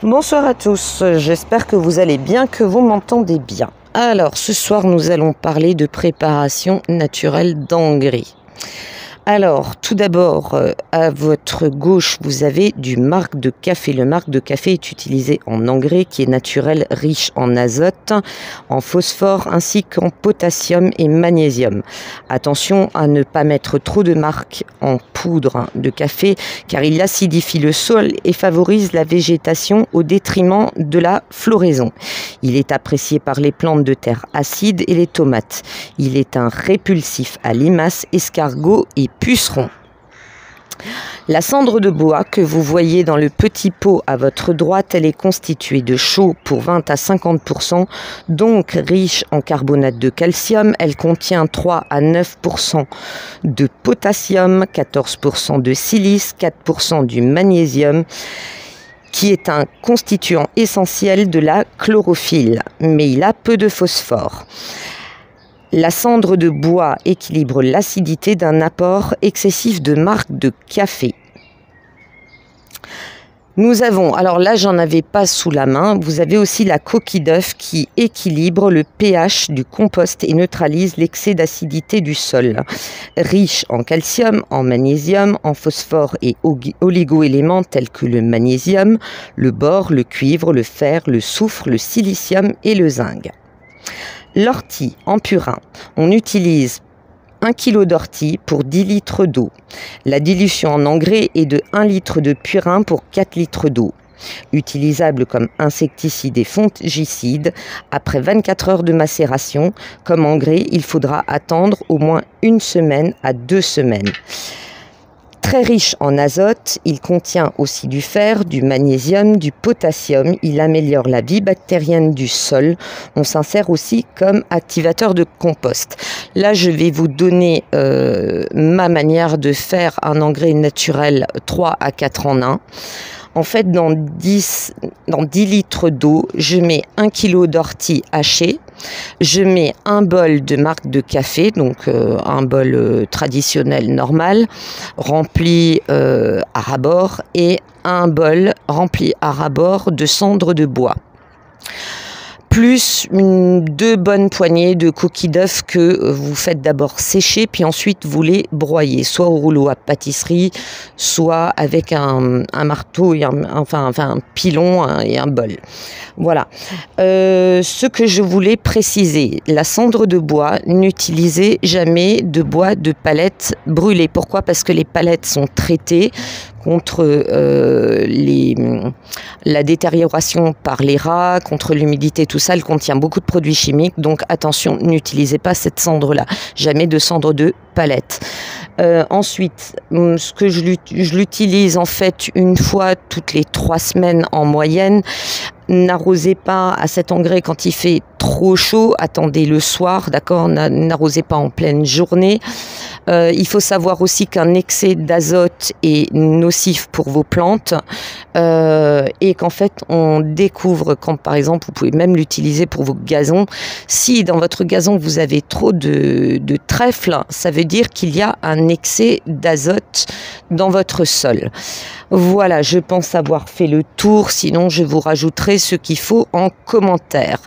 Bonsoir à tous, j'espère que vous allez bien, que vous m'entendez bien. Alors, ce soir, nous allons parler de préparation naturelle d'engrais. Alors, tout d'abord, à votre gauche, vous avez du marc de café. Le marc de café est utilisé en engrais qui est naturel, riche en azote, en phosphore ainsi qu'en potassium et magnésium. Attention à ne pas mettre trop de marc en poudre de café car il acidifie le sol et favorise la végétation au détriment de la floraison. Il est apprécié par les plantes de terre acides et les tomates. Il est un répulsif à limaces, escargots et pucerons. La cendre de bois que vous voyez dans le petit pot à votre droite, elle est constituée de chaux pour 20 à 50%, donc riche en carbonate de calcium. Elle contient 3 à 9% de potassium, 14% de silice, 4% du magnésium, qui est un constituant essentiel de la chlorophylle, mais il a peu de phosphore. La cendre de bois équilibre l'acidité d'un apport excessif de marc de café. Nous avons, alors là j'en avais pas sous la main, vous avez aussi la coquille d'œuf qui équilibre le pH du compost et neutralise l'excès d'acidité du sol. Riche en calcium, en magnésium, en phosphore et oligo-éléments tels que le magnésium, le bore, le cuivre, le fer, le soufre, le silicium et le zinc. L'ortie en purin, on utilise 1 kg d'ortie pour 10 litres d'eau. La dilution en engrais est de 1 litre de purin pour 4 litres d'eau. Utilisable comme insecticide et fongicide, après 24 heures de macération, comme engrais, il faudra attendre au moins 1 semaine à 2 semaines. Très riche en azote, il contient aussi du fer, du magnésium, du potassium. Il améliore la vie bactérienne du sol. On s'en sert aussi comme activateur de compost. Là, je vais vous donner ma manière de faire un engrais naturel 3 à 4 en 1. En fait, dans 10 litres d'eau, je mets 1 kg d'ortie hachée. Je mets un bol de marc de café, donc un bol traditionnel normal, rempli à ras-bord, et un bol rempli à ras-bord de cendre de bois. Plus 2 bonnes poignées de coquilles d'œufs que vous faites d'abord sécher, puis ensuite vous les broyez, soit au rouleau à pâtisserie, soit avec un marteau, et un pilon et un bol. Voilà. Ce que je voulais préciser, la cendre de bois, n'utilisez jamais de bois de palette brûlée. Pourquoi? Parce que les palettes sont traitées contre la détérioration par les rats, contre l'humidité, tout ça, elle contient beaucoup de produits chimiques, donc attention, n'utilisez pas cette cendre-là, jamais de cendre de palette. Ensuite, ce que je l'utilise en fait une fois toutes les 3 semaines en moyenne. N'arrosez pas à cet engrais quand il fait trop chaud, attendez le soir, d'accord, n'arrosez pas en pleine journée. Il faut savoir aussi qu'un excès d'azote est nocif pour vos plantes et qu'en fait on découvre quand par exemple vous pouvez même l'utiliser pour vos gazons. Si dans votre gazon vous avez trop de trèfle, ça veut dire qu'il y a un excès d'azote dans votre sol. Voilà, je pense avoir fait le tour, sinon je vous rajouterai ce qu'il faut en commentaire.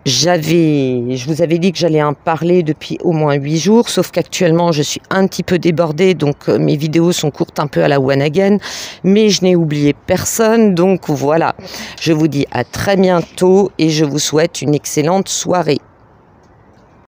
Je vous avais dit que j'allais en parler depuis au moins 8 jours, sauf qu'actuellement je suis un petit peu débordée, donc mes vidéos sont courtes un peu à la one again, mais je n'ai oublié personne, donc voilà. Je vous dis à très bientôt et je vous souhaite une excellente soirée.